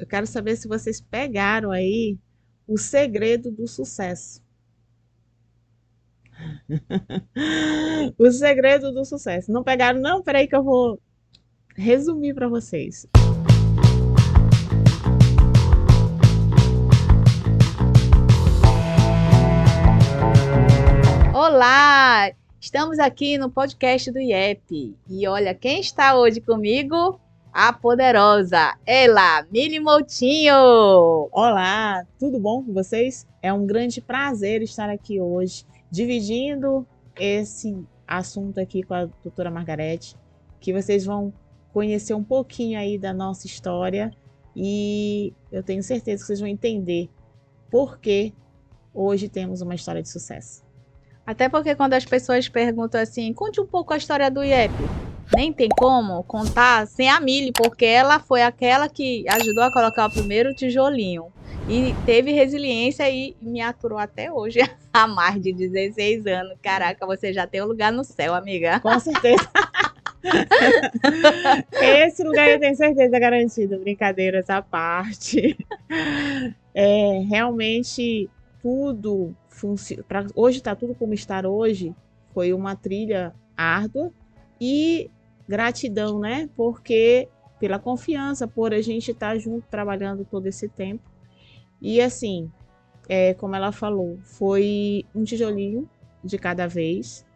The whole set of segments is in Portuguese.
eu quero saber se vocês pegaram aí o segredo do sucesso. O segredo do sucesso. Não pegaram, não? Peraí que eu vou resumir para vocês. Olá! Estamos aqui no podcast do IEP. E olha, quem está hoje comigo? A poderosa, ela, Mili Moutinho! Olá, tudo bom com vocês? É um grande prazer estar aqui hoje, dividindo esse assunto aqui com a doutora Margarete, que vocês vão conhecer um pouquinho aí da nossa história e eu tenho certeza que vocês vão entender por que hoje temos uma história de sucesso. Até porque quando as pessoas perguntam assim, conte um pouco a história do IEP. Nem tem como contar sem a Mili, porque ela foi aquela que ajudou a colocar o primeiro tijolinho. E teve resiliência e me aturou até hoje, há mais de 16 anos. Caraca, você já tem um lugar no céu, amiga. Com certeza. Esse lugar eu tenho certeza garantido, brincadeiras à parte. Realmente tudo funciona. Hoje está tudo como está hoje. Foi uma trilha árdua e gratidão, né? Porque pela confiança, por a gente estar junto trabalhando todo esse tempo. E assim, como ela falou, foi um tijolinho de cada vez.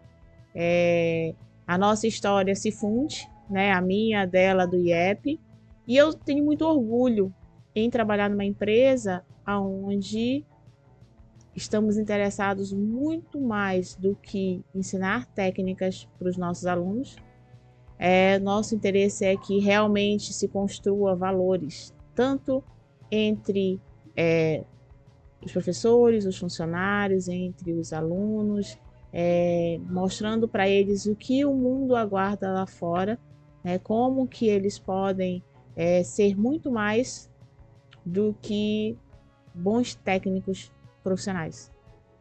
A nossa história se funde, né? A minha, a dela, do IEP. E eu tenho muito orgulho em trabalhar numa empresa onde estamos interessados muito mais do que ensinar técnicas para os nossos alunos. Nosso interesse é que realmente se construa valores, tanto entre os professores, os funcionários, entre os alunos, mostrando para eles o que o mundo aguarda lá fora, né, como que eles podem ser muito mais do que bons técnicos profissionais,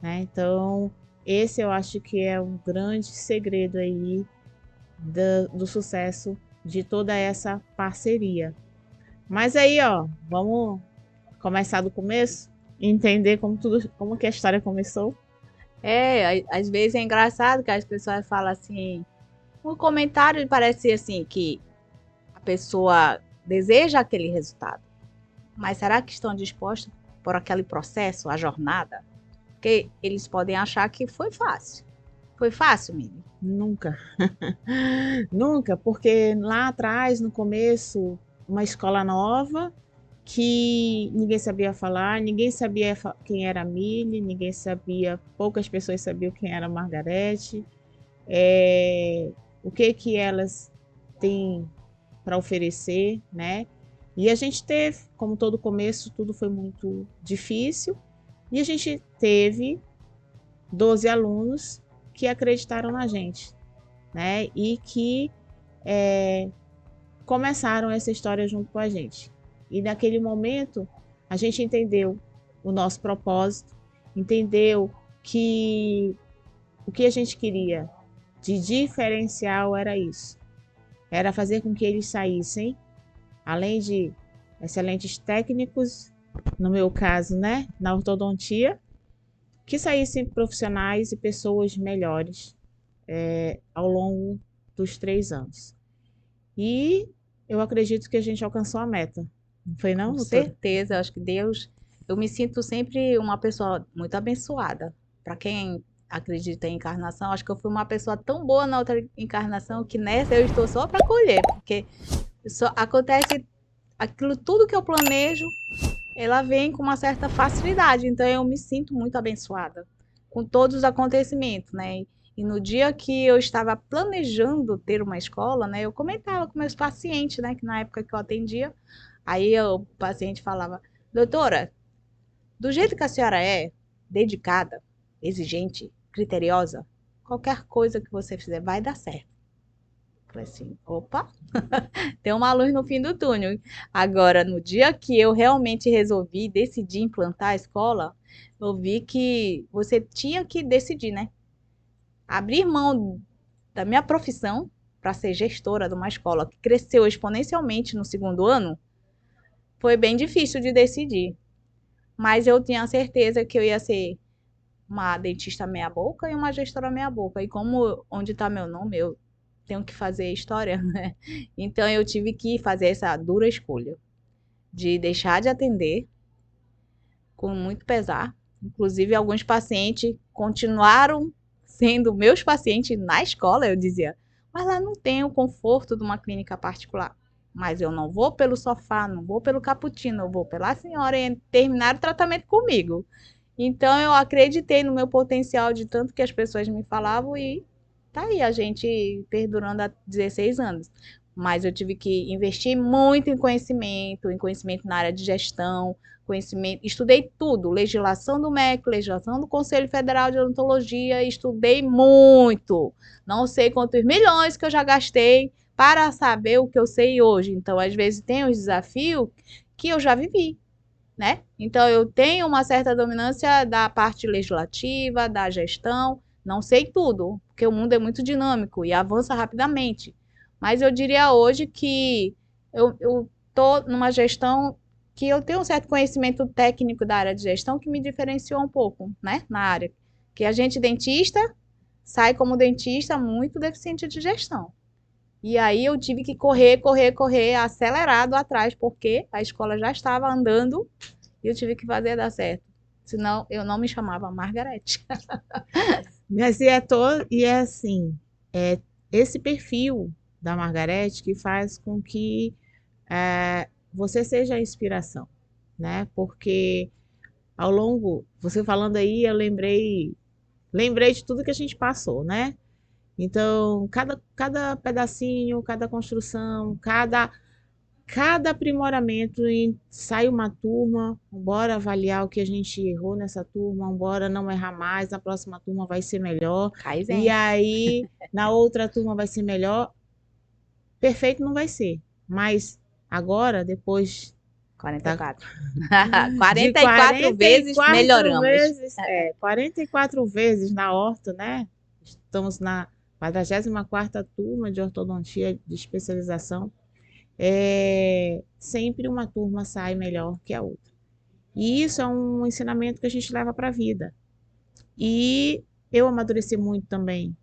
né? Então, esse eu acho que é um grande segredo aí do sucesso de toda essa parceria. Mas aí, ó, vamos começar do começo, entender como que a história começou. Às vezes é engraçado que as pessoas falam assim, um comentário parece assim que a pessoa deseja aquele resultado, mas será que estão dispostos por aquele processo, a jornada? Porque eles podem achar que foi fácil. Foi fácil, Mili? Nunca. Nunca, porque lá atrás, no começo, uma escola nova, que ninguém sabia falar, ninguém sabia quem era a Mili, ninguém sabia, poucas pessoas sabiam quem era a Margarete, o que elas têm para oferecer, né? E a gente teve, como todo começo, tudo foi muito difícil, e a gente teve 12 alunos que acreditaram na gente, né? E que começaram essa história junto com a gente. E naquele momento a gente entendeu o nosso propósito, entendeu que o que a gente queria de diferencial era isso. Era fazer com que eles saíssem, além de excelentes técnicos, no meu caso, né, na ortodontia, que saíssem profissionais e pessoas melhores ao longo dos 3 anos. E eu acredito que a gente alcançou a meta. Não foi não, Com doutora? certeza, acho que Deus. Eu me sinto sempre uma pessoa muito abençoada. Para quem acredita em encarnação, acho que eu fui uma pessoa tão boa na outra encarnação que nessa eu estou só para colher, porque só acontece aquilo tudo que eu planejo, ela vem com uma certa facilidade. Então eu me sinto muito abençoada com todos os acontecimentos, né? E no dia que eu estava planejando ter uma escola, né, eu comentava com meus pacientes, né, que na época que eu atendia, aí o paciente falava, doutora, do jeito que a senhora é, dedicada, exigente, criteriosa, qualquer coisa que você fizer vai dar certo. Eu falei assim, opa, tem uma luz no fim do túnel. Agora, no dia que eu realmente resolvi, decidi implantar a escola, eu vi que você tinha que decidir, né? Abrir mão da minha profissão para ser gestora de uma escola que cresceu exponencialmente no segundo ano foi bem difícil de decidir. Mas eu tinha certeza que eu ia ser uma dentista meia boca e uma gestora meia boca. E como onde está meu nome, eu tenho que fazer história, né? Então eu tive que fazer essa dura escolha de deixar de atender com muito pesar. Inclusive, alguns pacientes continuaram sendo meus pacientes na escola, eu dizia, mas lá não tem o conforto de uma clínica particular. Mas eu não vou pelo sofá, não vou pelo cappuccino, eu vou pela senhora e terminar o tratamento comigo. Então eu acreditei no meu potencial de tanto que as pessoas me falavam e tá aí a gente perdurando há 16 anos. Mas eu tive que investir muito em conhecimento na área de gestão, conhecimento, estudei tudo, legislação do MEC, legislação do Conselho Federal de Odontologia, estudei muito. Não sei quantos milhões que eu já gastei para saber o que eu sei hoje. Então, às vezes tem os desafios que eu já vivi, né? Então, eu tenho uma certa dominância da parte legislativa, da gestão, não sei tudo, porque o mundo é muito dinâmico e avança rapidamente. Mas eu diria hoje que eu estou numa gestão que eu tenho um certo conhecimento técnico da área de gestão que me diferenciou um pouco, né, na área. Que a gente dentista sai como dentista muito deficiente de gestão. E aí eu tive que correr, acelerado atrás, porque a escola já estava andando e eu tive que fazer dar certo. Senão eu não me chamava Margarete. Mas e é assim, é esse perfil da Margarete que faz com que você seja a inspiração, né? Porque ao longo, você falando aí, eu lembrei de tudo que a gente passou, né? Então, cada pedacinho, cada construção, cada aprimoramento, sai uma turma, bora avaliar o que a gente errou nessa turma, bora não errar mais, na próxima turma vai ser melhor. E Kaizen. aí, na outra turma vai ser melhor. Perfeito não vai ser, mas agora, depois 44. de 44 vezes 44 melhoramos. vezes, 44 vezes na orto, né? Estamos na 44ª turma de ortodontia de especialização. Sempre uma turma sai melhor que a outra. E isso é um ensinamento que a gente leva para a vida. E eu amadureci muito também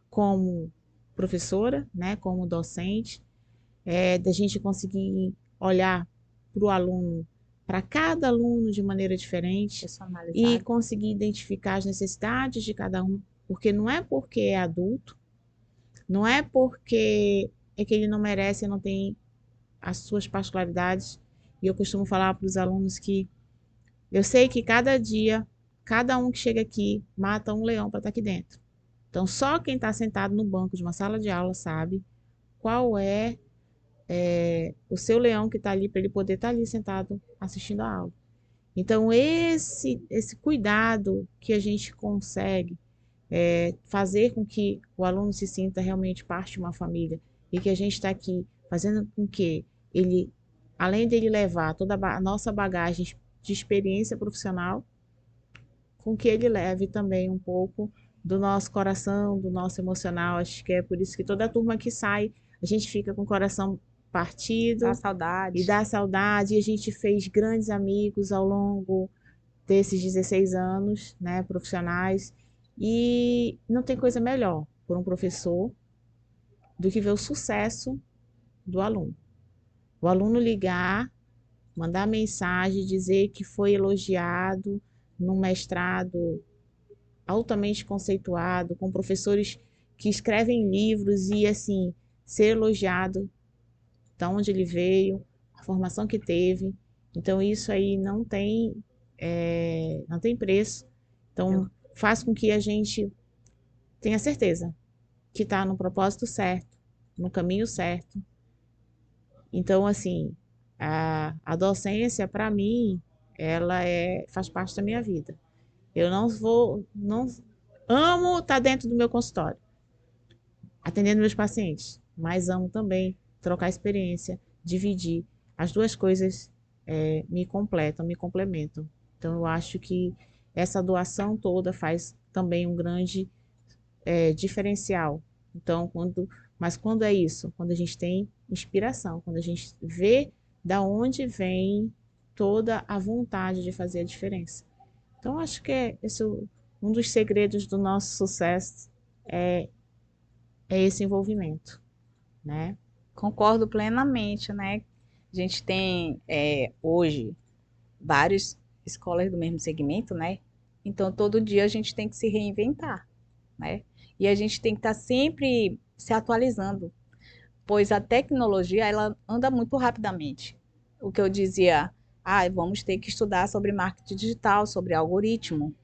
como professora, né, como docente, da gente conseguir olhar para o aluno, para cada aluno de maneira diferente e conseguir identificar as necessidades de cada um, porque não é porque é adulto, não é porque é que ele não merece e não tem as suas particularidades. E eu costumo falar para os alunos que eu sei que cada dia, cada um que chega aqui mata um leão para estar aqui dentro. Então, só quem está sentado no banco de uma sala de aula sabe qual é o seu leão que está ali para ele poder estar ali sentado assistindo a aula. Então, esse cuidado que a gente consegue fazer com que o aluno se sinta realmente parte de uma família e que a gente está aqui fazendo com que ele, além dele levar toda a nossa bagagem de experiência profissional, com que ele leve também um pouco do nosso coração, do nosso emocional. Acho que é por isso que toda turma que sai, a gente fica com o coração partido. Dá saudade. E dá saudade. E a gente fez grandes amigos ao longo desses 16 anos, né, profissionais. E não tem coisa melhor por um professor do que ver o sucesso do aluno. O aluno ligar, mandar mensagem, dizer que foi elogiado num mestrado altamente conceituado, com professores que escrevem livros e, assim, ser elogiado de onde ele veio, a formação que teve. Então, isso aí não tem preço. Então, faz com que a gente tenha certeza que está no propósito certo, no caminho certo. Então, assim, a docência, para mim, ela faz parte da minha vida. Eu não amo estar dentro do meu consultório, atendendo meus pacientes, mas amo também trocar experiência, dividir. As duas coisas me completam, me complementam. Então, eu acho que essa doação toda faz também um grande diferencial. Então, mas quando é isso? Quando a gente tem inspiração, quando a gente vê da onde vem toda a vontade de fazer a diferença. Então, acho que um dos segredos do nosso sucesso é, é esse envolvimento, né? Concordo plenamente, né? A gente tem hoje várias escolas do mesmo segmento, né? Então todo dia a gente tem que se reinventar, né? E a gente tem que estar sempre se atualizando, pois a tecnologia ela anda muito rapidamente. O que eu dizia, vamos ter que estudar sobre marketing digital, sobre algoritmo.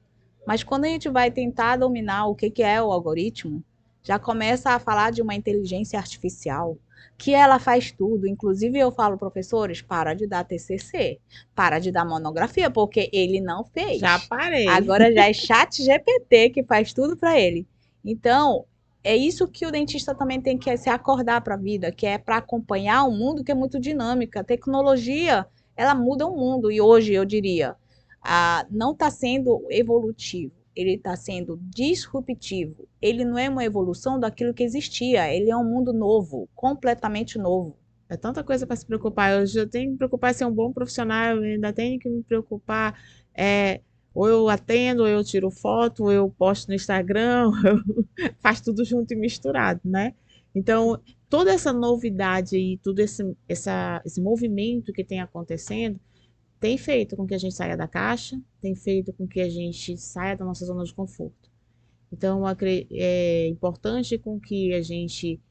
Mas quando a gente vai tentar dominar o que é o algoritmo, já começa a falar de uma inteligência artificial, que ela faz tudo. Inclusive, eu falo, professores, para de dar TCC, para de dar monografia, porque ele não Já fez. parei. Agora já é chat GPT que faz tudo para ele. Então, é isso que o dentista também tem que se acordar para a vida, que é para acompanhar um mundo que é muito dinâmico. A tecnologia, ela muda o mundo. E hoje, eu diria, não está sendo evolutivo, ele está sendo disruptivo. Ele não é uma evolução daquilo que existia, ele é um mundo novo, completamente novo. É tanta coisa para se preocupar. Eu já tenho que me preocupar em ser um bom profissional, eu ainda tenho que me preocupar. Ou eu atendo, ou eu tiro foto, ou eu posto no Instagram, ou eu faço tudo junto e misturado, né? Então, toda essa novidade e todo esse movimento que tem acontecendo tem feito com que a gente saia da caixa, tem feito com que a gente saia da nossa zona de conforto. Então, é importante com que a gente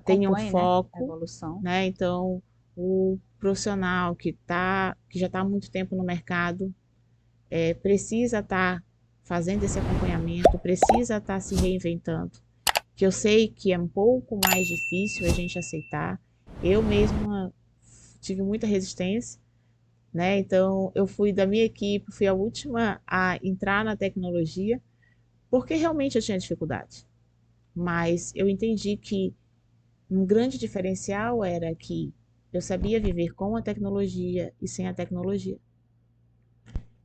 tenha um Acompanhe, né, a foco, evolução. né? Então, o profissional que já está há muito tempo no mercado, precisa estar fazendo esse acompanhamento, precisa estar se reinventando. Que eu sei que é um pouco mais difícil a gente aceitar. Eu mesma tive muita resistência, né? Então, eu fui da minha equipe, fui a última a entrar na tecnologia, porque realmente eu tinha dificuldade. Mas eu entendi que um grande diferencial era que eu sabia viver com a tecnologia e sem a tecnologia.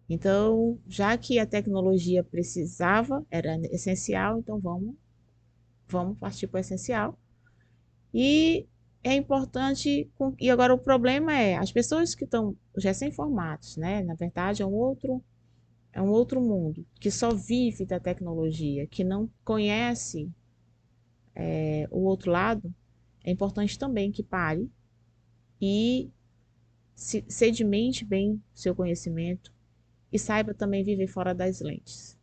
Então, já que a tecnologia precisava, era essencial, então vamos partir para o essencial. E é importante. E agora o problema é as pessoas que estão recém-formados, né? Na verdade, é um outro mundo que só vive da tecnologia, que não conhece o outro lado. É importante também que pare e sedimente bem seu conhecimento e saiba também viver fora das lentes,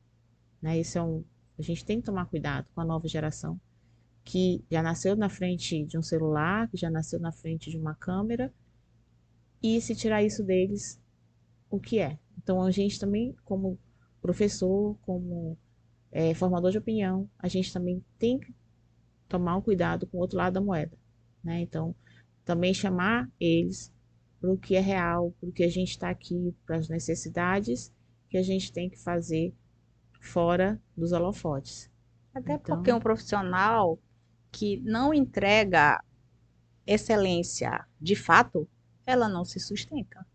né? A gente tem que tomar cuidado com a nova geração que já nasceu na frente de um celular, que já nasceu na frente de uma câmera e se tirar isso deles, o que é? Então a gente também, como professor, como formador de opinião, a gente também tem que tomar um cuidado com o outro lado da moeda, né? Então também chamar eles para o que é real, para o que a gente está aqui, para as necessidades que a gente tem que fazer fora dos holofotes. Até porque um Então, profissional que não entrega excelência de fato, ela não se sustenta.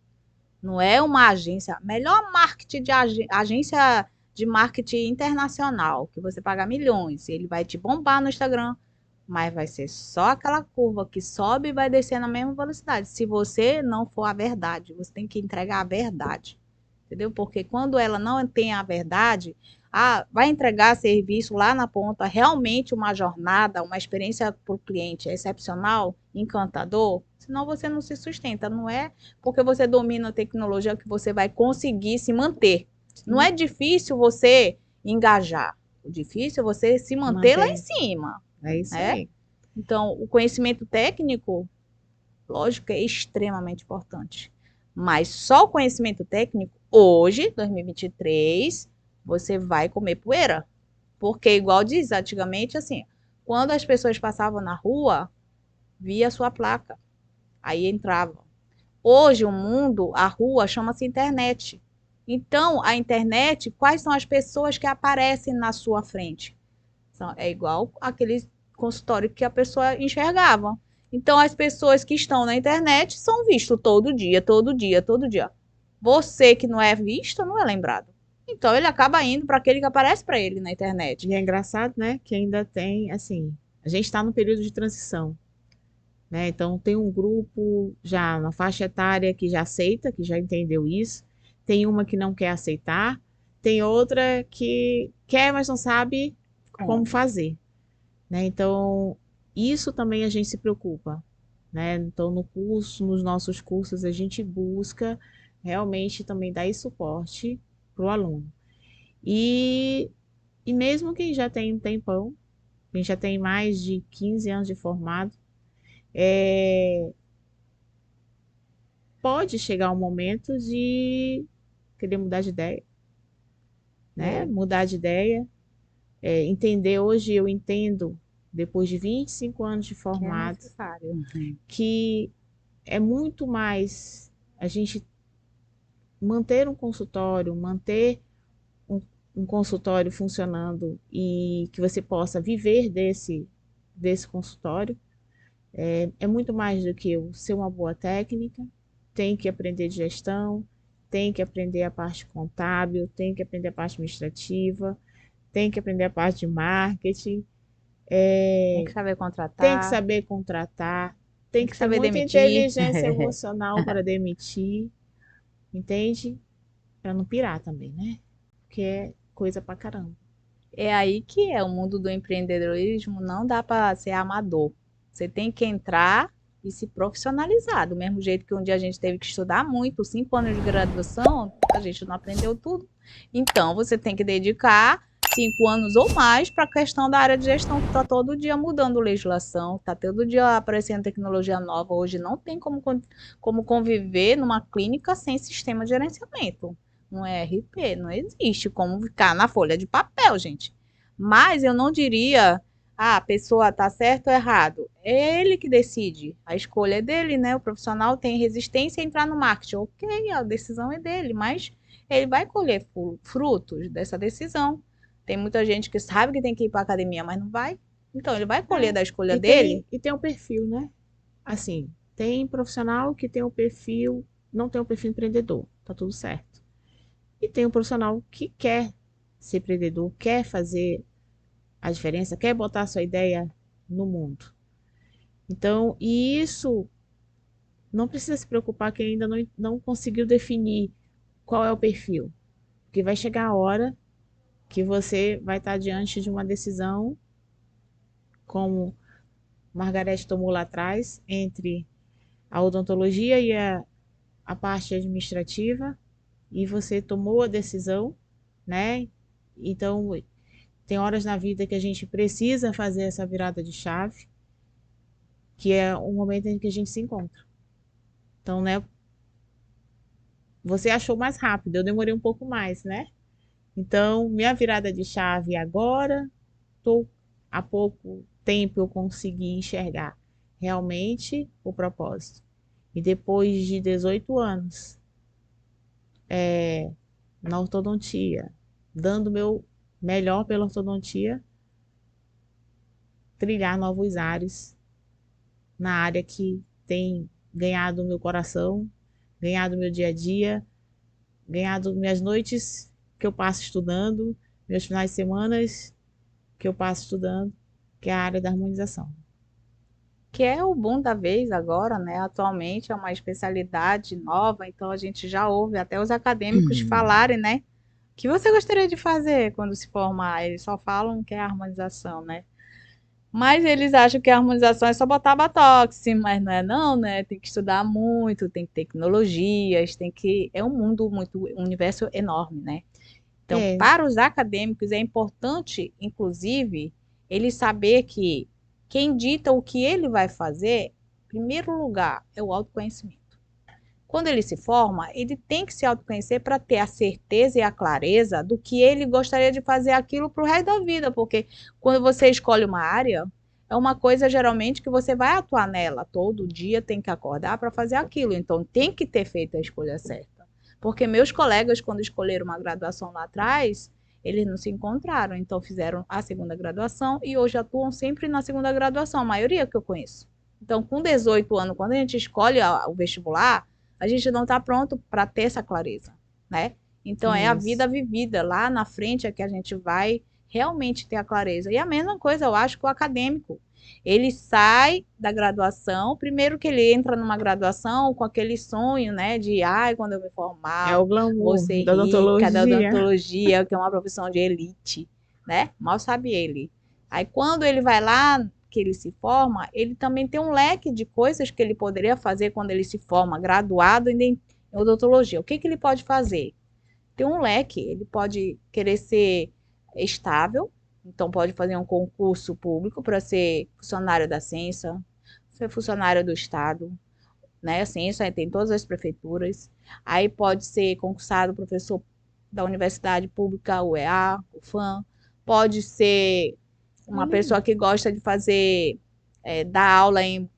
Não é uma agência, melhor marketing de agência de marketing internacional, que você paga milhões, ele vai te bombar no Instagram, mas vai ser só aquela curva que sobe e vai descer na mesma velocidade. Se você não for a verdade, você tem que entregar a verdade. Entendeu? Porque quando ela não tem a verdade, vai entregar serviço lá na ponta, realmente uma jornada, uma experiência para o cliente excepcional, encantador, senão você não se sustenta. Não é porque você domina a tecnologia que você vai conseguir se manter. Não é difícil você engajar. O difícil é você se manter lá em cima. É isso Né? aí. Então, o conhecimento técnico, lógico, é extremamente importante. Mas só o conhecimento técnico, hoje, 2023, você vai comer poeira. Porque, igual diz antigamente, assim, quando as pessoas passavam na rua, via a sua placa, aí entravam. Hoje, o mundo, a rua, chama-se internet. Então, a internet, quais são as pessoas que aparecem na sua frente? É igual aquele consultório que a pessoa enxergava. Então, as pessoas que estão na internet são vistas todo dia, todo dia, todo dia. Você que não é visto, não é lembrado. Então, ele acaba indo para aquele que aparece para ele na internet. E é engraçado, né, que ainda tem, assim, a gente está no período de transição, né? Então, tem um grupo já na faixa etária que já aceita, que já entendeu isso. Tem uma que não quer aceitar. Tem outra que quer, mas não sabe como Como? fazer, né? Então, isso também a gente se preocupa, né? Então, no curso, nos nossos cursos, a gente busca realmente também dar esse suporte para o aluno. E, e mesmo quem já tem um tempão, quem já tem mais de 15 anos de formado, é, pode chegar um momento de querer mudar de ideia, né? É, Mudar de ideia, entender. Hoje eu entendo, depois de 25 anos de que é formado, necessário. que é muito mais a gente manter um consultório, manter um, um consultório funcionando e que você possa viver desse consultório. É muito mais do que eu ser uma boa técnica, tem que aprender de gestão, tem que aprender a parte contábil, tem que aprender a parte administrativa, tem que aprender a parte de marketing, Tem que saber tem que contratar, saber contratar, tem tem que que ter saber muita demitir. inteligência emocional para demitir, entende? Para não pirar também, né? Porque é coisa pra caramba. É aí que é o mundo do empreendedorismo, não dá para ser amador. Você tem que entrar e se profissionalizar. Do mesmo jeito que um dia a gente teve que estudar muito, 5 anos de graduação, a gente não aprendeu tudo. Então, você tem que dedicar 5 anos ou mais para a questão da área de gestão, que está todo dia mudando legislação, está todo dia aparecendo tecnologia nova. Hoje não tem como conviver numa clínica sem sistema de gerenciamento. Um ERP, não existe como ficar na folha de papel, gente. Mas eu não diria, a pessoa tá certo ou errado. É ele que decide. A escolha é dele, né? O profissional tem resistência a entrar no marketing. Ok, a decisão é dele, mas ele vai colher frutos dessa decisão. Tem muita gente que sabe que tem que ir para academia, mas não vai. Então, ele vai colher É. da escolha E dele. tem um perfil, né? Assim, tem profissional que tem um perfil, não tem um perfil empreendedor, tá tudo certo. E tem um profissional que quer ser empreendedor, quer fazer a diferença, quer botar a sua ideia no mundo. Então, e isso não precisa se preocupar que ainda não conseguiu definir qual é o perfil. Porque vai chegar a hora que você vai estar diante de uma decisão, como Margarete tomou lá atrás, entre a odontologia e a parte administrativa, e você tomou a decisão, né? Então, tem horas na vida que a gente precisa fazer essa virada de chave, que é o momento em que a gente se encontra. Então, né, você achou mais rápido, eu demorei um pouco mais, né? Então, minha virada de chave agora, tô, há pouco tempo eu consegui enxergar realmente o propósito. E depois de 18 anos na ortodontia, dando meu melhor pela ortodontia, trilhar novos ares na área que tem ganhado o meu coração, ganhado o meu dia a dia, ganhado minhas noites que eu passo estudando, meus finais de semana que eu passo estudando, que é a área da harmonização. Que é o boom da vez agora, né? Atualmente é uma especialidade nova, então a gente já ouve até os acadêmicos falarem, né? O que você gostaria de fazer quando se formar? Eles só falam que é harmonização, né? Mas eles acham que a harmonização é só botar botox, mas não é não, né? Tem que estudar muito, tem tecnologias, tem que... É um mundo muito, um universo enorme, né? Então, É, para os acadêmicos é importante, inclusive, ele saber que quem dita o que ele vai fazer, em primeiro lugar, é o autoconhecimento. Quando ele se forma, ele tem que se autoconhecer para ter a certeza e a clareza do que ele gostaria de fazer aquilo para o resto da vida, porque quando você escolhe uma área, é uma coisa geralmente que você vai atuar nela. Todo dia tem que acordar para fazer aquilo, então tem que ter feito a escolha certa. Porque meus colegas, quando escolheram uma graduação lá atrás, eles não se encontraram, então fizeram a segunda graduação e hoje atuam sempre na segunda graduação, a maioria que eu conheço. Então, com 18 anos, quando a gente escolhe o vestibular, a gente não está pronto para ter essa clareza, né? Então é a isso. vida vivida lá na frente é que a gente vai realmente ter a clareza. E a mesma coisa, eu acho que o acadêmico. Ele sai da graduação, primeiro que ele entra numa graduação com aquele sonho, né, de, ai, quando eu me É formar, o vou glamour ser da rica, da odontologia. odontologia, que é uma profissão de elite, né? Mal sabe ele. Aí quando ele vai lá, que ele se forma, ele também tem um leque de coisas que ele poderia fazer quando ele se forma, graduado em odontologia. O que que ele pode fazer? Tem um leque, ele pode querer ser estável, então pode fazer um concurso público para ser funcionário da Censa, ser funcionário do Estado, né? A Censa tem todas as prefeituras. Aí pode ser concursado professor da universidade pública, UEA, UFAM. Pode ser uma Olha, pessoa que gosta de fazer, dar aula em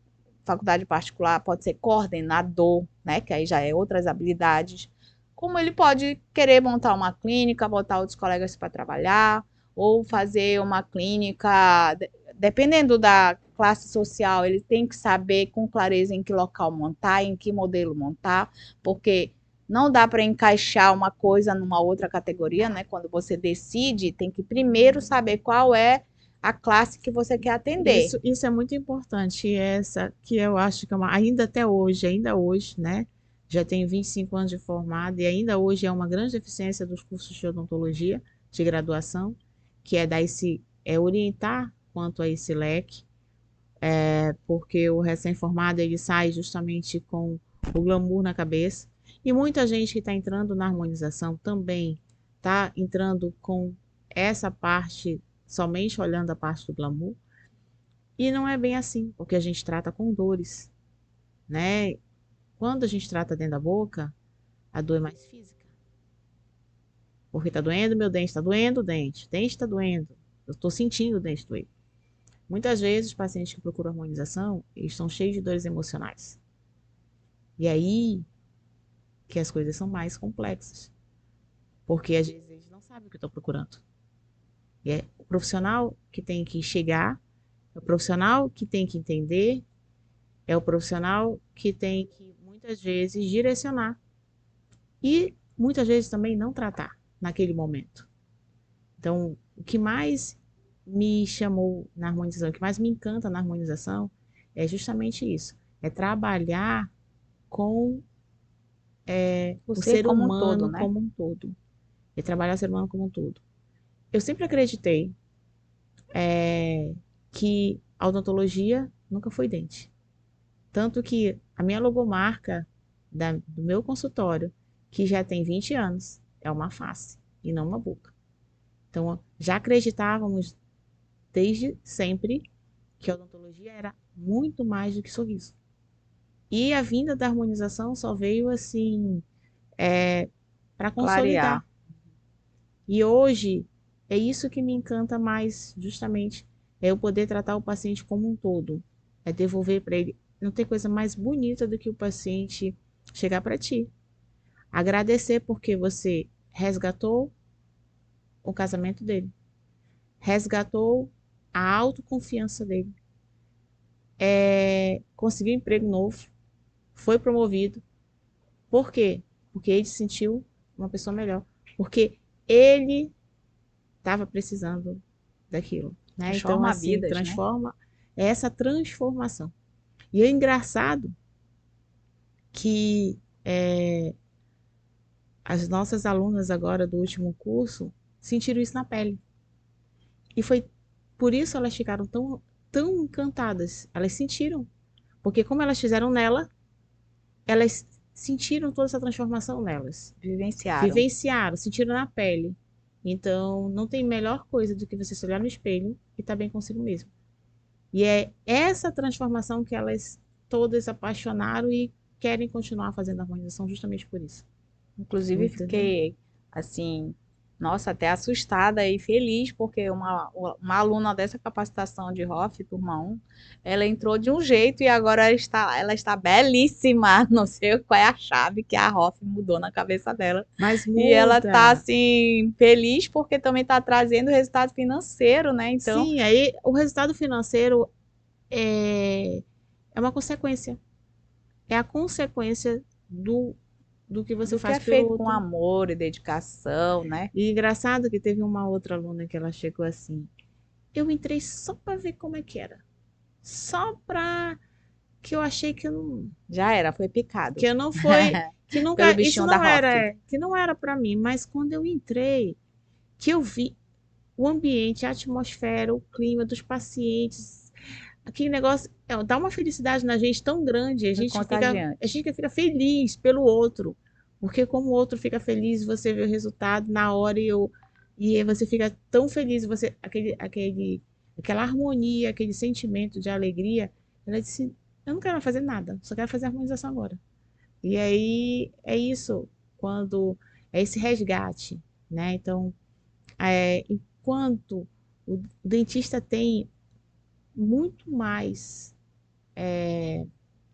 faculdade particular, pode ser coordenador, né? Que aí já é outras habilidades. Como ele pode querer montar uma clínica, botar outros colegas para trabalhar, ou fazer uma clínica, dependendo da classe social, ele tem que saber com clareza em que local montar, em que modelo montar, porque não dá para encaixar uma coisa numa outra categoria, né? Quando você decide, tem que primeiro saber qual é a classe que você quer atender. isso é muito importante. Essa que eu acho que é ainda até hoje, ainda hoje, né? Já tenho 25 anos de formada e ainda hoje é uma grande deficiência dos cursos de odontologia de graduação, que é dar orientar quanto a esse leque, porque o recém-formado ele sai justamente com o glamour na cabeça. E muita gente que está entrando na harmonização também está entrando com essa parte, somente olhando a parte do glamour. E não é bem assim, porque a gente trata com dores, né? Quando a gente trata dentro da boca, a dor é mais física. Porque tá doendo, meu dente, tá doendo o dente tá doendo. Eu estou sentindo o dente doer. Muitas vezes, os pacientes que procuram harmonização, eles estão cheios de dores emocionais. E aí que as coisas são mais complexas. Porque às vezes eles não sabem o que estão procurando. E é o profissional que tem que chegar, é o profissional que tem que entender, é o profissional que tem que, muitas vezes, direcionar. E muitas vezes também não tratar naquele momento. Então, o que mais me chamou na harmonização, o que mais me encanta na harmonização é justamente isso. É trabalhar com O o ser ser como um todo, humano né? como um todo. É trabalhar o ser humano como um todo. Eu sempre acreditei que a odontologia nunca foi dente. Tanto que a minha logomarca do meu consultório, que já tem 20 anos, é uma face e não uma boca. Então, já acreditávamos desde sempre que a odontologia era muito mais do que sorriso. E a vinda da harmonização só veio assim para Clarear. consolidar. E hoje é isso que me encanta mais, justamente, é eu poder tratar o paciente como um todo, é devolver para ele. Não tem coisa mais bonita do que o paciente chegar para ti, agradecer porque você resgatou o casamento dele, resgatou a autoconfiança dele, conseguiu um emprego novo, foi promovido. Por quê? Porque ele se sentiu uma pessoa melhor. Porque ele estava precisando daquilo, né? Então, Transforma assim, vidas, né? transforma essa transformação. E é engraçado que as nossas alunas agora do último curso sentiram isso na pele. E foi por isso elas ficaram tão encantadas. Elas sentiram. Porque como elas fizeram nela, elas sentiram toda essa transformação nelas. Vivenciaram. Vivenciaram, sentiram na pele. Então, não tem melhor coisa do que você se olhar no espelho e estar bem consigo mesmo. E é essa transformação que elas todas apaixonaram e querem continuar fazendo a harmonização justamente por isso. Inclusive, Entendeu? fiquei assim, nossa, até assustada e feliz, porque uma aluna dessa capacitação de ROF, turma 1, ela entrou de um jeito e agora ela está belíssima. Não sei qual é a chave que a ROF mudou na cabeça dela. Mas E ela tá muda. assim, feliz porque também tá trazendo resultado financeiro, né? Então, Sim, aí o resultado financeiro é uma consequência. É a consequência do do que você Do que faz é pelo feito com outro. amor e dedicação, né? E engraçado que teve uma outra aluna que ela chegou assim. Eu entrei só para ver como é que era. Só para que eu achei Já era, foi picado que eu não foi, que pelo nunca, isso bichinho da não era, Hoff. que não era para mim, mas quando eu entrei, que eu vi o ambiente, a atmosfera, o clima dos pacientes, aquele negócio, dá uma felicidade na gente tão grande, Muito a contagiante. gente fica feliz pelo outro, porque como o outro fica feliz, você vê o resultado na hora e aí você fica tão feliz, você aquela harmonia, aquele sentimento de alegria. Ela disse, eu não quero mais fazer nada, só quero fazer harmonização agora. E aí é isso, quando é esse resgate, né? Então, enquanto o dentista tem muito mais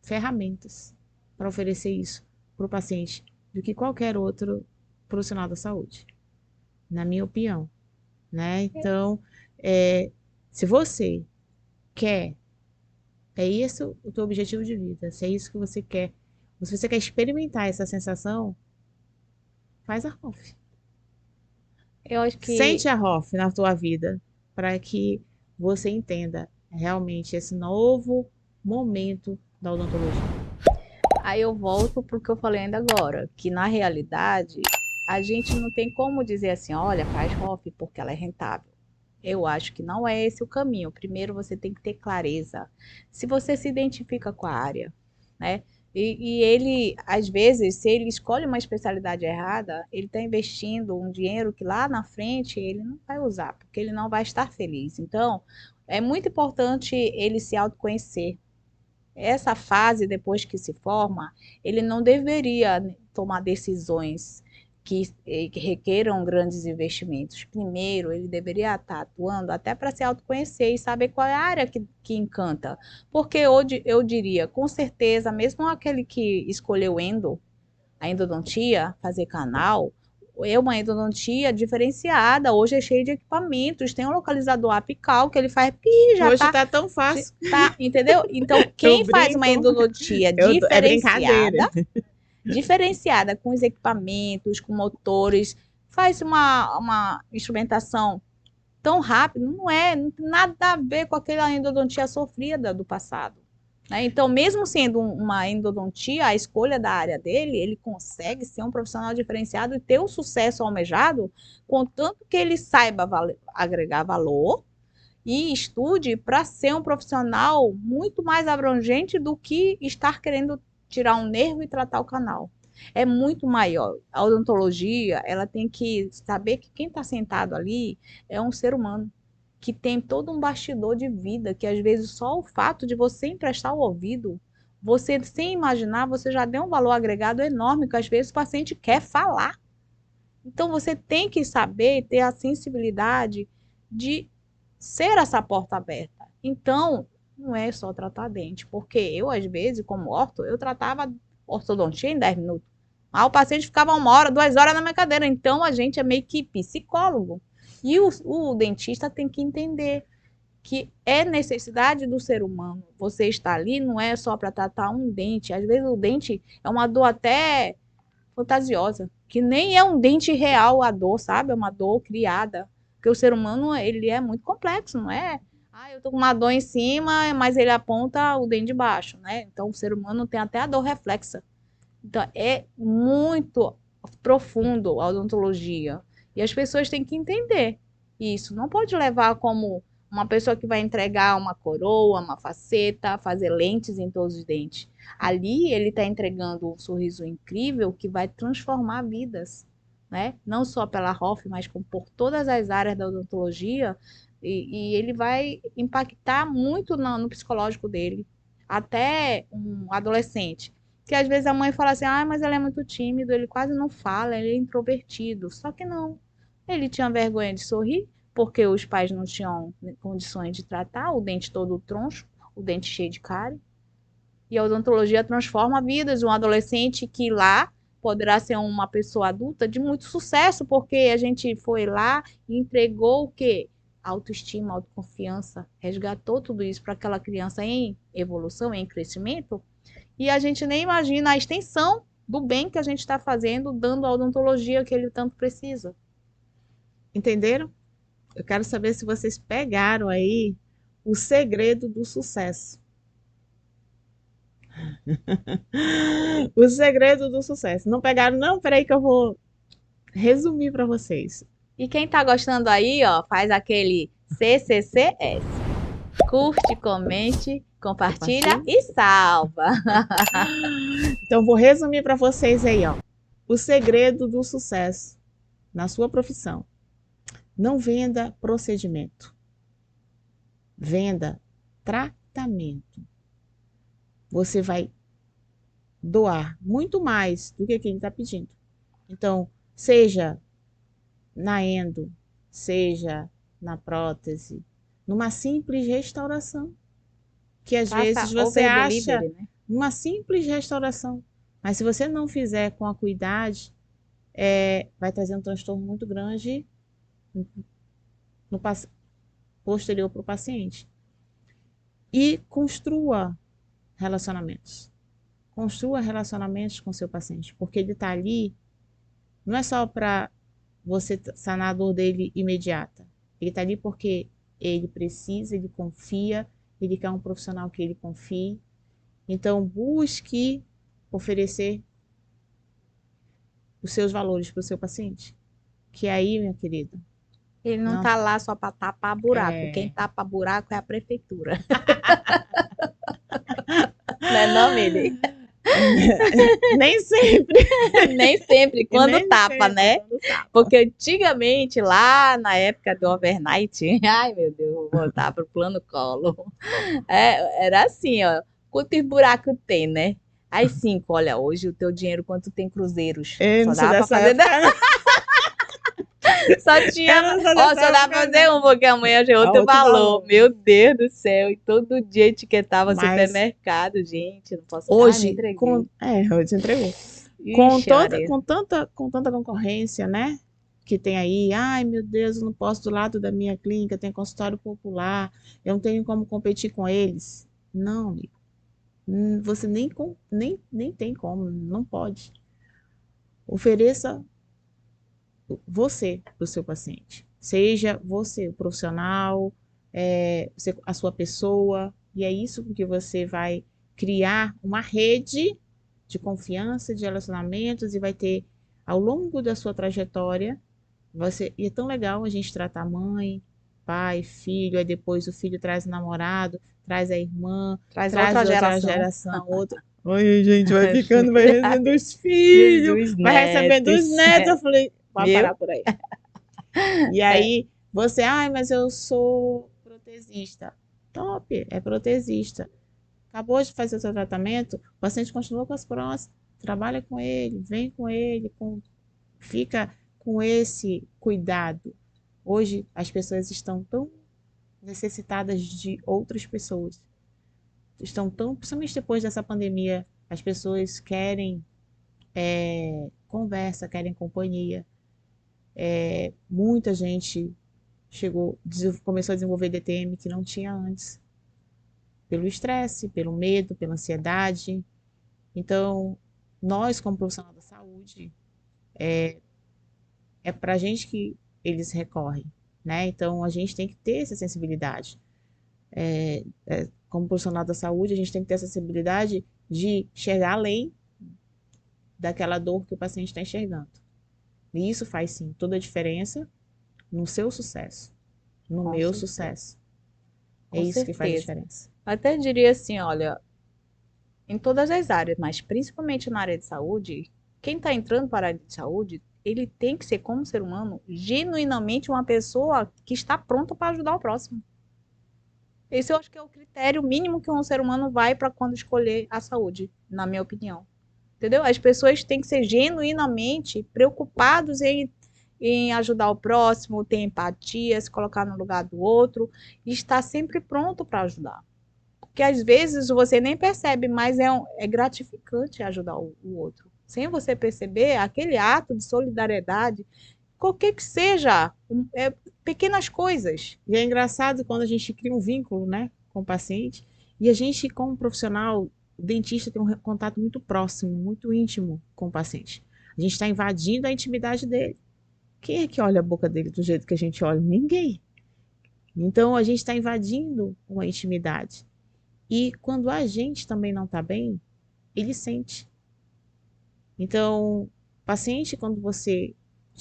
ferramentas para oferecer isso para o paciente do que qualquer outro profissional da saúde, na minha opinião, né? Então, se você quer, é esse o teu objetivo de vida, se é isso que você quer, se você quer experimentar essa sensação, faz a ROF. Eu acho que Sente a ROF na tua vida para que você entenda realmente esse novo momento da odontologia. aí eu volto para o que eu falei ainda agora, que na realidade a gente não tem como dizer assim, olha, faz Hoff porque ela é rentável. Eu acho que não é esse o caminho. Primeiro você tem que ter clareza. Se você se identifica com a área, né? E ele, às vezes, se ele escolhe uma especialidade errada, ele está investindo um dinheiro que lá na frente ele não vai usar, porque ele não vai estar feliz. Então, é muito importante ele se autoconhecer. Essa fase, depois que se forma, ele não deveria tomar decisões que requeram grandes investimentos. Primeiro, ele deveria estar atuando até para se autoconhecer e saber qual é a área que encanta. Porque hoje eu diria, com certeza, mesmo aquele que escolheu a endodontia, fazer canal, é uma endodontia diferenciada. Hoje é cheio de equipamentos, tem um localizador apical que ele faz e já Hoje está. tá tão fácil. Tá, entendeu? Então, Eu quem faz uma brinco. endodontia É brincadeira. diferenciada com os equipamentos, com motores, faz uma instrumentação tão rápida, não tem nada a ver com aquela endodontia sofrida do passado. Né? Então, mesmo sendo uma endodontia, a escolha da área dele, ele consegue ser um profissional diferenciado e ter o sucesso almejado, contanto que ele saiba agregar valor e estude para ser um profissional muito mais abrangente do que estar querendo tirar um nervo e tratar o canal. É muito maior. A odontologia, ela tem que saber que quem está sentado ali é um ser humano que tem todo um bastidor de vida, que às vezes só o fato de você emprestar o ouvido, você sem imaginar, você já deu um valor agregado enorme, que às vezes o paciente quer falar. Então você tem que saber ter a sensibilidade de ser essa porta aberta. Então, não é só tratar dente, porque eu, às vezes, como orto, eu tratava ortodontia em 10 minutos. Mas o paciente ficava 1 hora, 2 horas na minha cadeira. Então, a gente é meio que psicólogo. E o dentista tem que entender que é necessidade do ser humano. Você está ali não é só para tratar um dente. Às vezes o dente é uma dor até fantasiosa, que nem é um dente real a dor, sabe? É uma dor criada. Porque o ser humano, ele é muito complexo, não é? Ah, eu tô com uma dor em cima, mas ele aponta o dente de baixo, né? Então o ser humano tem até a dor reflexa. Então é muito profundo a odontologia. E as pessoas têm que entender isso. Não pode levar como uma pessoa que vai entregar uma coroa, uma faceta, fazer lentes em todos os dentes. Ali ele está entregando um sorriso incrível que vai transformar vidas, né? Não só pela Hoff, mas por todas as áreas da odontologia. E ele vai impactar muito no psicológico dele. Até um adolescente que às vezes a mãe fala assim, ah, mas ele é muito tímido, ele quase não fala, ele é introvertido. Só que não. Ele tinha vergonha de sorrir, porque os pais não tinham condições de tratar, o dente todo troncho, o dente cheio de cárie. E a odontologia transforma vidas. Um adolescente que lá poderá ser uma pessoa adulta de muito sucesso, porque a gente foi lá e entregou o quê? Autoestima, autoconfiança, resgatou tudo isso para aquela criança em evolução, em crescimento, e a gente nem imagina a extensão do bem que a gente está fazendo, dando a odontologia que ele tanto precisa. Entenderam? Eu quero saber se vocês pegaram aí o segredo do sucesso. O segredo do sucesso. Não pegaram? Não, peraí que eu vou resumir para vocês. E quem tá gostando aí, ó, faz aquele CCCS. Curte, comente, compartilha e salva. Então, vou resumir para vocês aí, ó. O segredo do sucesso na sua profissão. Não venda procedimento. Venda tratamento. Você vai doar muito mais do que quem está pedindo. Então, seja na endo, seja na prótese, numa simples restauração, que às vezes você acha uma simples restauração, mas se você não fizer com a cuidade, vai trazer um transtorno muito grande no posterior para o paciente. E construa relacionamentos. Construa relacionamentos com seu paciente, porque ele está ali, não é só para você sanar a dor dele imediata. Ele está ali porque ele precisa, ele confia, ele quer um profissional que ele confie. Então, busque oferecer os seus valores para o seu paciente. Que aí, minha querida, ele não está lá só para tapar buraco. Quem tapa buraco é a prefeitura. Não é não, Mili? Nem sempre. Nem sempre, quando tapa, né? Porque antigamente, lá na época do overnight, ai meu Deus, vou voltar pro plano colo. Era assim, ó, quantos buracos tem, né? Aí 5, olha, hoje o teu dinheiro, quanto tem cruzeiros? Só dava pra fazer... Só tinha, só dá pra fazer um, porque amanhã já é outro valor. Meu Deus do céu, e todo dia etiquetava supermercado, gente, não posso hoje, entreguei. Hoje entregou. Com tanta concorrência, né? Que tem aí, ai meu Deus, eu não posso do lado da minha clínica, tem consultório popular, eu não tenho como competir com eles. Não, amigo. Você nem tem como, não pode. Ofereça você para o seu paciente. Seja você o profissional, a sua pessoa, e é isso porque você vai criar uma rede de confiança, de relacionamentos, e vai ter, ao longo da sua trajetória, e é tão legal a gente tratar mãe, pai, filho, aí depois o filho traz o namorado, traz a irmã, traz outra geração outra. Oi, gente, vai ficando, vai recebendo os filhos, vai recebendo os netos. Eu falei, pode parar por aí. E aí, você, mas eu sou protesista. Top, é protesista. Acabou de fazer o seu tratamento, o paciente continua com as próteses, trabalha com ele, vem com ele, fica com esse cuidado. Hoje, as pessoas estão tão necessitadas de outras pessoas. Principalmente depois dessa pandemia, as pessoas querem conversa, querem companhia. Muita gente começou a desenvolver DTM que não tinha antes. Pelo estresse, pelo medo, pela ansiedade. Então, nós, como profissional da saúde, é para a gente que eles recorrem, né? Então, a gente tem que ter essa sensibilidade. Como profissional da saúde, a gente tem que ter essa sensibilidade de chegar além daquela dor que o paciente está enxergando. E isso faz, sim, toda a diferença no seu sucesso, no meu sucesso. É isso que faz a diferença. Até diria assim, olha, em todas as áreas, mas principalmente na área de saúde, quem está entrando para a área de saúde, ele tem que ser, como ser humano, genuinamente uma pessoa que está pronta para ajudar o próximo. Esse eu acho que é o critério mínimo que um ser humano vai para quando escolher a saúde, na minha opinião. Entendeu? As pessoas têm que ser genuinamente preocupados em ajudar o próximo, ter empatia, se colocar no lugar do outro e estar sempre pronto para ajudar. Porque às vezes você nem percebe, mas é gratificante ajudar o outro. Sem você perceber, aquele ato de solidariedade, qualquer que seja, pequenas coisas. E é engraçado quando a gente cria um vínculo, né, com o paciente, e a gente, como profissional, o dentista tem um contato muito próximo, muito íntimo com o paciente. A gente está invadindo a intimidade dele. Quem é que olha a boca dele do jeito que a gente olha? Ninguém. Então, a gente está invadindo uma intimidade. E quando a gente também não está bem, ele sente. Então, paciente, quando você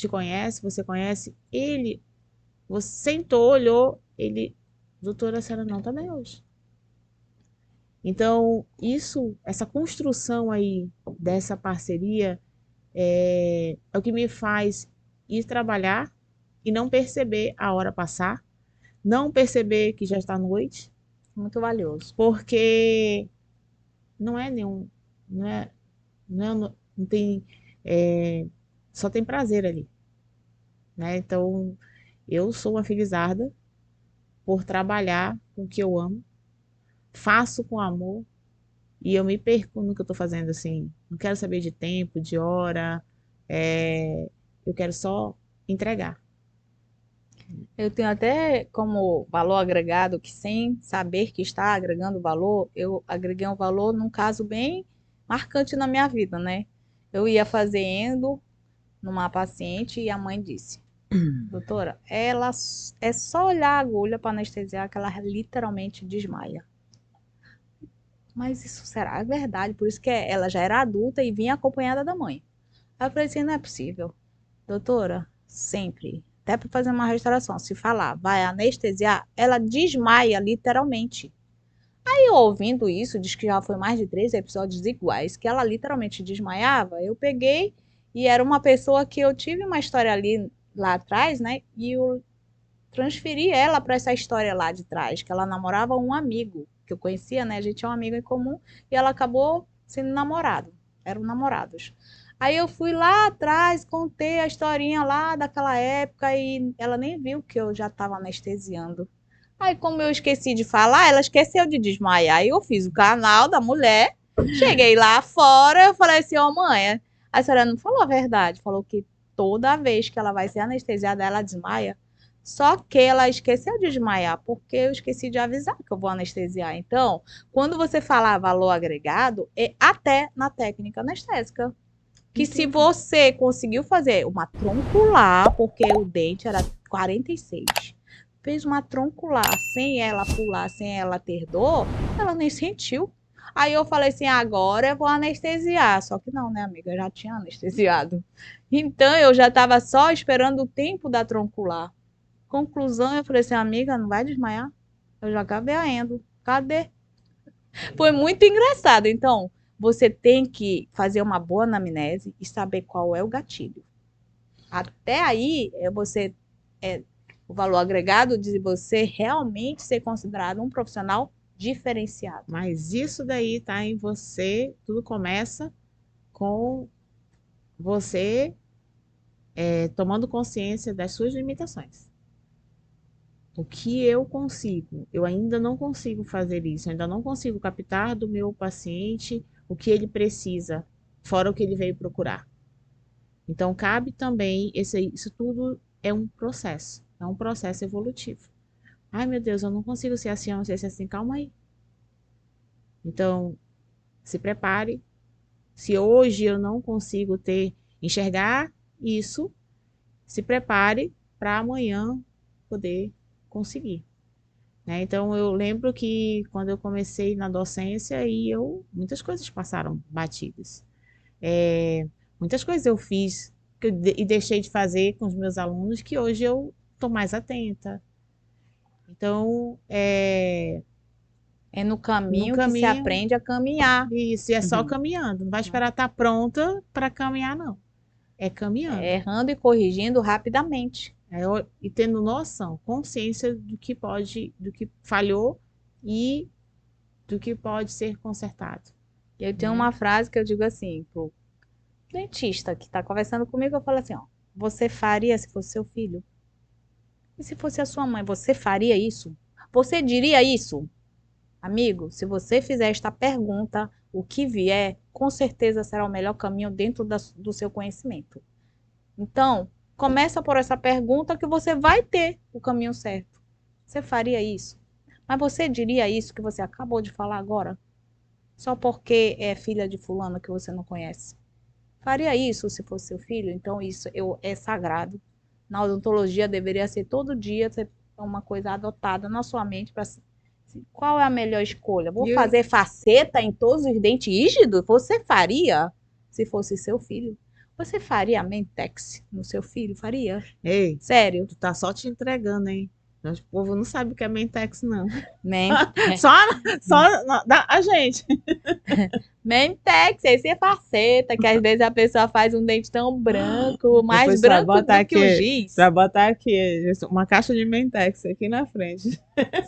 conhece, ele, você sentou, olhou, ele, doutora, a senhora não está bem hoje. Então, essa construção aí dessa parceria é o que me faz ir trabalhar e não perceber a hora passar, não perceber que já está noite, Muito valioso. porque não é nenhum, não é, não tem, só tem prazer ali, né? Então, eu sou uma felizarda por trabalhar com o que eu amo, faço com amor e eu me perco no que eu estou fazendo, assim. Não quero saber de tempo, de hora, eu quero só entregar. Eu tenho até como valor agregado que sem saber que está agregando valor, eu agreguei um valor num caso bem marcante na minha vida, né? Eu ia fazer endo numa paciente e a mãe disse: doutora, é só olhar a agulha para anestesiar que ela literalmente desmaia. Mas isso será verdade? Por isso que ela já era adulta e vinha acompanhada da mãe. Aí eu falei assim: não é possível. Doutora, sempre, até para fazer uma restauração, se falar, vai anestesiar, ela desmaia literalmente. Aí eu ouvindo isso, diz que já foi mais de 3 episódios iguais, que ela literalmente desmaiava. Eu peguei e era uma pessoa que eu tive uma história ali lá atrás, né? E eu transferi ela para essa história lá de trás, que ela namorava um amigo que eu conhecia, né? A gente tinha um amigo em comum e ela acabou sendo namorado. Eram namorados. Aí eu fui lá atrás, contei a historinha lá daquela época e ela nem viu que eu já estava anestesiando. Aí, como eu esqueci de falar, ela esqueceu de desmaiar. Aí eu fiz o canal da mulher, cheguei lá fora, eu falei assim: ô mãe, a senhora não falou a verdade, falou que toda vez que ela vai ser anestesiada, ela desmaia. Só que ela esqueceu de desmaiar, porque eu esqueci de avisar que eu vou anestesiar. Então, quando você falar valor agregado, é até na técnica anestésica. Que se Entendi. você conseguiu fazer uma troncular, porque o dente era 46, fez uma troncular sem ela pular, sem ela ter dor, ela nem sentiu. Aí eu falei assim, agora eu vou anestesiar. Só que não, né, amiga? Eu já tinha anestesiado. Então eu já estava só esperando o tempo da troncular. Conclusão, eu falei assim, amiga, não vai desmaiar? Eu já acabei a endo. Cadê? Foi muito engraçado. Então, você tem que fazer uma boa anamnese e saber qual é o gatilho. Até aí, é o valor agregado de você realmente ser considerado um profissional diferenciado. Mas isso daí tá em você, tudo começa com você tomando consciência das suas limitações. O que eu consigo? Eu ainda não consigo fazer isso, eu ainda não consigo captar do meu paciente o que ele precisa, fora o que ele veio procurar. Então, cabe também, isso tudo é um processo evolutivo. Ai, meu Deus, eu não consigo ser assim, eu não sei se é assim, calma aí. Então, se prepare. Se hoje eu não consigo enxergar isso, se prepare para amanhã poder conseguir. Né? Então, eu lembro que quando eu comecei na docência, muitas coisas passaram batidas. Muitas coisas eu fiz e deixei de fazer com os meus alunos que hoje eu estou mais atenta. Então, É no no caminho que se caminho, aprende a caminhar. isso, e é só caminhando. Não vai esperar estar pronta para caminhar, não. É caminhando. Errando e corrigindo rapidamente. E tendo noção, consciência do que falhou e do que pode ser consertado, Eu tenho né? uma frase que eu digo assim, pro dentista que está conversando comigo, eu falo assim, ó, você faria se fosse seu filho? E se fosse a sua mãe, você faria isso? Você diria isso? Amigo, se você fizer esta pergunta, o que vier, com certeza será o melhor caminho dentro do seu conhecimento. Então, começa por essa pergunta que você vai ter o caminho certo. Você faria isso? Mas você diria isso que você acabou de falar agora? só porque é filha de fulano que você não conhece? Faria isso se fosse seu filho? Então é sagrado. Na odontologia deveria ser todo dia ser uma coisa adotada na sua mente para qual é a melhor escolha? Vou E, fazer faceta em todos os dentes rígidos? Você faria se fosse seu filho? Você faria Mentex no seu filho? Faria? ei, Sério? tu tá só te entregando, hein? O povo não sabe o que é Mentex, não. Men Só, a gente. Mentex, esse é faceta, que às vezes a pessoa faz um dente tão branco, mais Depois pra branco botar do que o aqui, giz. pra botar aqui uma caixa de Mentex aqui na frente.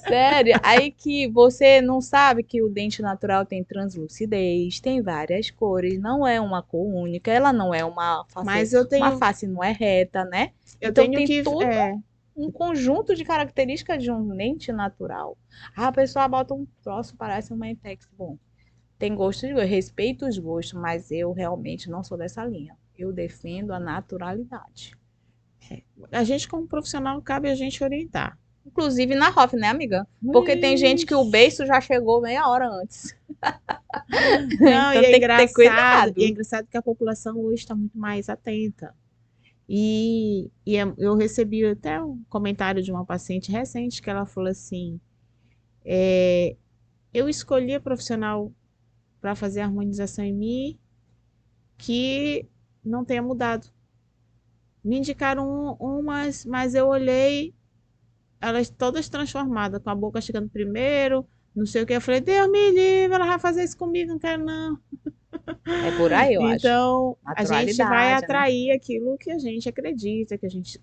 Sério, aí que você não sabe que o dente natural tem translucidez, tem várias cores, não é uma cor única, ela não é Mas uma face não é reta, né? eu Então tenho tem que, todo um conjunto de características de um dente natural. Ah, a pessoa bota um troço, parece um mentex. Bom, tem gosto de gosto, eu respeito os gostos, mas eu realmente não sou dessa linha. Eu defendo a naturalidade. a gente como profissional cabe a gente orientar. Inclusive na ROF, né, amiga? Porque tem gente que o Ixi. beiço já chegou meia hora antes. Não, Então tem que ter e é cuidado. engraçado que a população hoje está muito mais atenta. Eu recebi até um comentário de uma paciente recente que ela falou assim: eu escolhi a profissional para fazer a harmonização em mim que não tenha mudado. Me indicaram umas, mas eu olhei, elas todas transformadas, com a boca chegando primeiro, não sei o que. Eu falei, Deus me livre, ela vai fazer isso comigo, não quero não. É por aí, eu acho. Então, a gente vai Naturalidade, né? atrair aquilo que a gente acredita,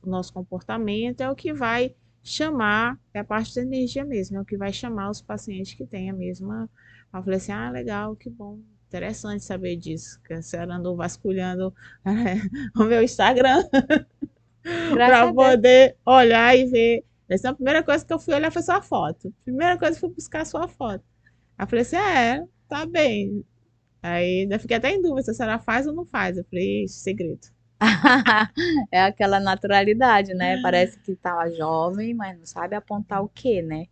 o nosso comportamento é o que vai chamar, é a parte da energia mesmo, é o que vai chamar os pacientes que têm a mesma. Eu falei assim, ah, legal, que bom, interessante saber disso, que a senhora andou vasculhando o meu Instagram Graças para a Deus. poder olhar e ver. Essa é a primeira coisa que eu fui olhar foi sua foto. Primeira coisa que eu fui buscar a sua foto. Aí eu falei assim, tá bem. Aí ainda fiquei até em dúvida se a senhora faz ou não faz. Eu falei, ixi, segredo. É aquela naturalidade, né? Parece que tá jovem, mas não sabe apontar o quê, né?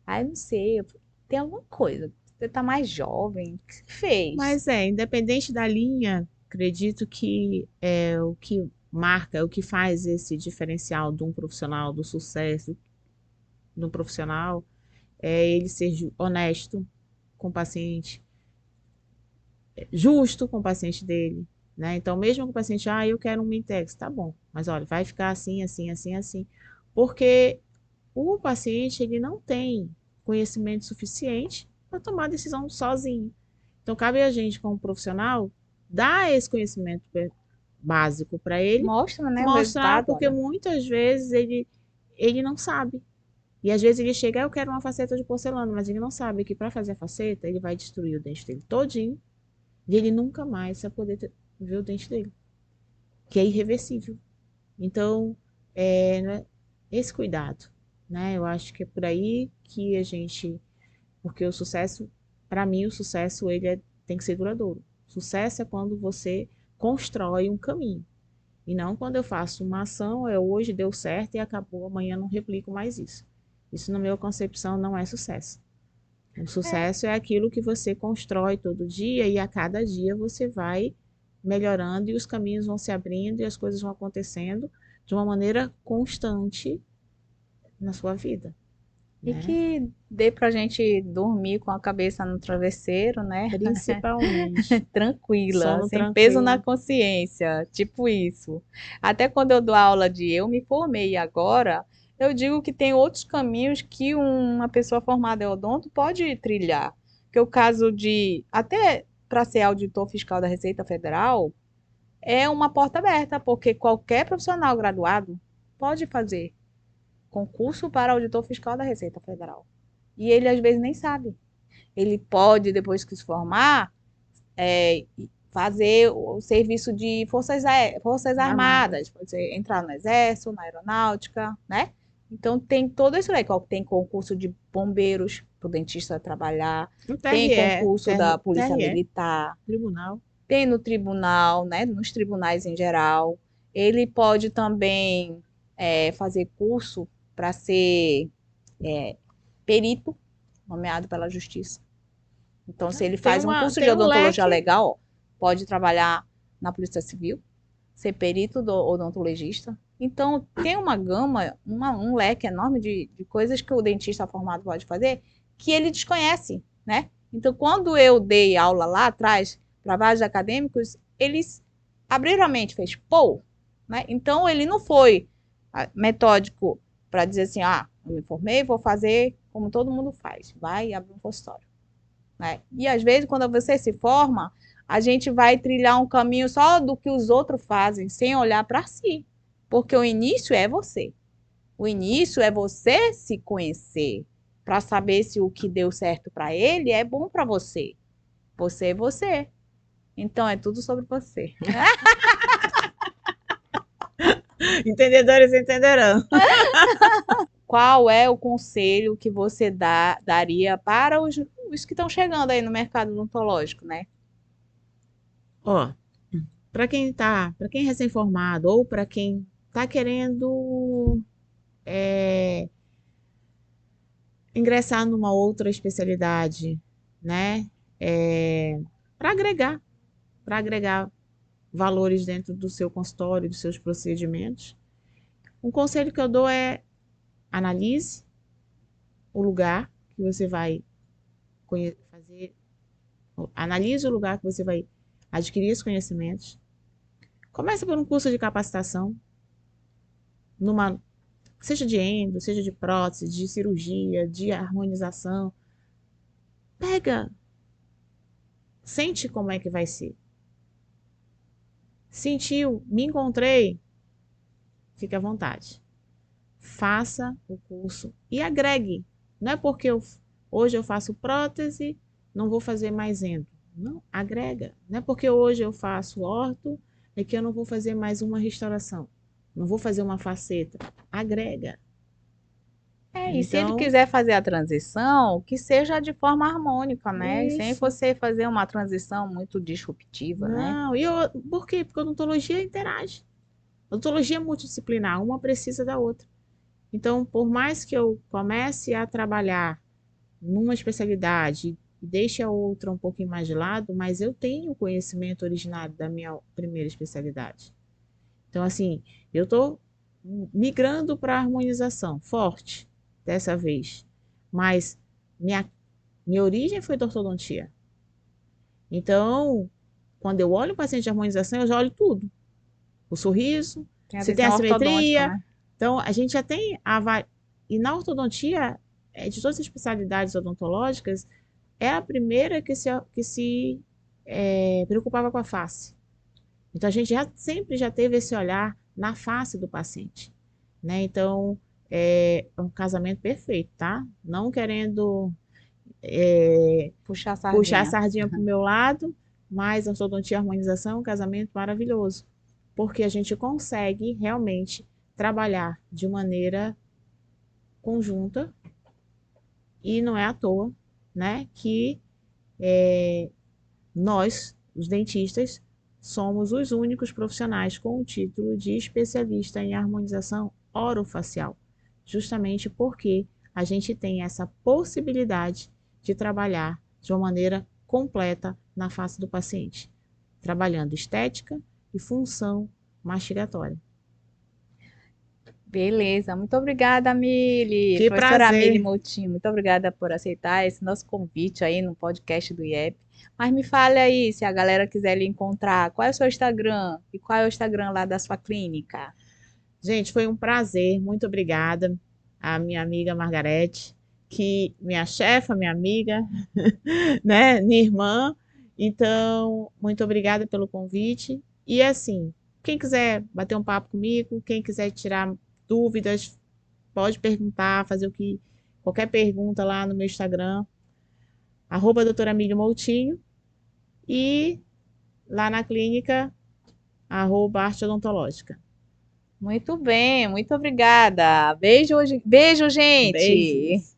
Aí não sei, tem alguma coisa. Você tá mais jovem, o que você fez? Mas independente da linha, acredito que é o que marca, o que faz esse diferencial de um profissional, do sucesso de um profissional, é ele ser honesto com o paciente, justo com o paciente dele, né? Então, mesmo que o paciente, eu quero um Mentex, tá bom, mas olha, vai ficar assim, assim, assim, assim, porque o paciente ele não tem conhecimento suficiente para tomar a decisão sozinho. Então, cabe a gente, como profissional, dar esse conhecimento básico para ele, Mostra, né, o mostrar, resultado, porque olha. muitas vezes ele não sabe. E às vezes ele chega, eu quero uma faceta de porcelana, mas ele não sabe que para fazer a faceta, ele vai destruir o dente dele todinho e ele nunca mais vai poder ver o dente dele, que é irreversível. Então, né, esse cuidado, né? Eu acho que é por aí que a gente, porque o sucesso, para mim, o sucesso tem que ser duradouro. Sucesso é quando você constrói um caminho. E não quando eu faço uma ação, hoje deu certo e acabou, amanhã não replico mais isso. Isso, na minha concepção, não é sucesso. O É, sucesso é aquilo que você constrói todo dia e a cada dia você vai melhorando e os caminhos vão se abrindo e as coisas vão acontecendo de uma maneira constante na sua vida, e né? que dê pra gente dormir com a cabeça no travesseiro, né? Principalmente Tranquila, sono sem peso na tranquilo. consciência, tipo isso. Até quando eu dou aula de eu me formei agora, eu digo que tem outros caminhos que uma pessoa formada em odonto pode trilhar. Que o caso de, até para ser auditor fiscal da Receita Federal, é uma porta aberta, porque qualquer profissional graduado pode fazer concurso para auditor fiscal da Receita Federal. E ele às vezes nem sabe. Ele pode, depois que se formar, é, fazer o serviço de forças Armada. armadas, pode ser entrar no exército, na aeronáutica, né? Então tem todo isso aí, tem concurso de bombeiros para o dentista trabalhar, No tem TRE, concurso da polícia TRE, militar, tribunal. tem no tribunal, né? Nos tribunais em geral. Ele pode também fazer curso para ser perito, nomeado pela justiça. Então, se ele Tem faz um curso de tem um odontologia leque. legal, ó, pode trabalhar na Polícia Civil, ser perito odontologista. Então, tem uma gama, um leque enorme de coisas que o dentista formado pode fazer que ele desconhece, né? Então, quando eu dei aula lá atrás para vários acadêmicos, eles abriram a mente, fez, pô, né? Então, ele não foi metódico para dizer assim, eu me formei, vou fazer como todo mundo faz, vai abrir um consultório, né? E às vezes, quando você se forma, a gente vai trilhar um caminho só do que os outros fazem, sem olhar para si. Porque o início é você. O início é você se conhecer, para saber se o que deu certo para ele é bom para você. Você é você. Então é tudo sobre você. Entendedores entenderão. Qual é o conselho que você daria para os que estão chegando aí no mercado odontológico, né? Ó, para quem é recém-formado ou para quem está querendo ingressar numa outra especialidade, né? Para para agregar valores dentro do seu consultório, dos seus procedimentos. Um conselho que eu dou é analise o lugar que você vai fazer, analise o lugar que você vai adquirir os conhecimentos. Começa por um curso de capacitação, numa, seja de endo, seja de prótese, de cirurgia, de harmonização. Pega, sente como é que vai ser. Sentiu, me encontrei, fique à vontade. Faça o curso e agregue. Não é porque hoje eu faço prótese, não vou fazer mais endo. Não, agrega. Não é porque hoje eu faço orto, é que eu não vou fazer mais uma restauração. Não vou fazer uma faceta. Agrega. E se ele Então, quiser fazer a transição, que seja de forma harmônica, né? Sem isso. você fazer uma transição muito disruptiva, né? Não, por quê? Porque a odontologia interage. A odontologia é multidisciplinar, uma precisa da outra. Então, por mais que eu comece a trabalhar numa especialidade e deixe a outra um pouquinho mais de lado, mas eu tenho o conhecimento originário da minha primeira especialidade. Então, assim, eu estou migrando para a harmonização forte dessa vez, mas minha origem foi da ortodontia. Então, quando eu olho o paciente de harmonização, eu já olho tudo. O sorriso, Tem a se tem visão ortodôntica, assimetria. né? Então, a gente já tem e na ortodontia, de todas as especialidades odontológicas, é a primeira que se preocupava com a face. Então, a gente sempre já teve esse olhar na face do paciente, né? Então, é um casamento perfeito, tá? Não querendo Puxar a puxar a sardinha. sardinha para o meu lado, mas a ortodontia e harmonização é um casamento maravilhoso, porque a gente consegue realmente trabalhar de maneira conjunta e não é à toa, né, que nós, os dentistas, somos os únicos profissionais com o título de especialista em harmonização orofacial, justamente porque a gente tem essa possibilidade de trabalhar de uma maneira completa na face do paciente, trabalhando estética e função mastigatória. Beleza, muito obrigada, Mili. Que Professora Mili prazer! Moutinho, muito obrigada por aceitar esse nosso convite aí no podcast do IEP. Mas me fale aí, se a galera quiser lhe encontrar, qual é o seu Instagram e qual é o Instagram lá da sua clínica? Gente, foi um prazer, muito obrigada à minha amiga Margarete, que minha chefa, minha amiga, né, minha irmã. Então, muito obrigada pelo convite. E assim, quem quiser bater um papo comigo, quem quiser tirar dúvidas, pode perguntar, fazer qualquer pergunta lá no meu Instagram, doutora Milho Moutinho, e lá na clínica, arte odontológica. Muito bem, muito obrigada. Beijo, beijo, gente. Beijos!